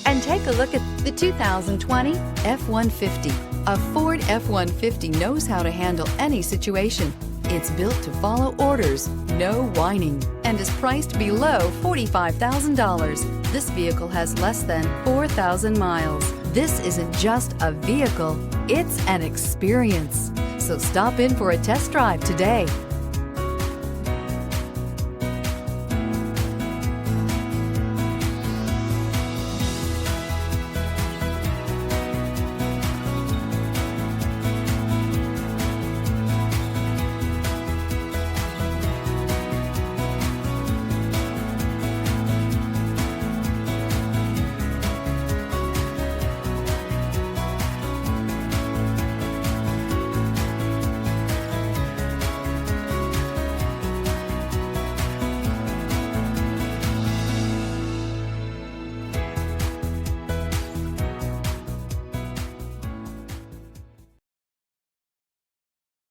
and take a look at the 2020 F-150. A Ford F-150 knows how to handle any situation. It's built to follow orders, no whining, and is priced below $45,000. This vehicle has less than 4,000 miles. This isn't just a vehicle, it's an experience. So stop in for a test drive today.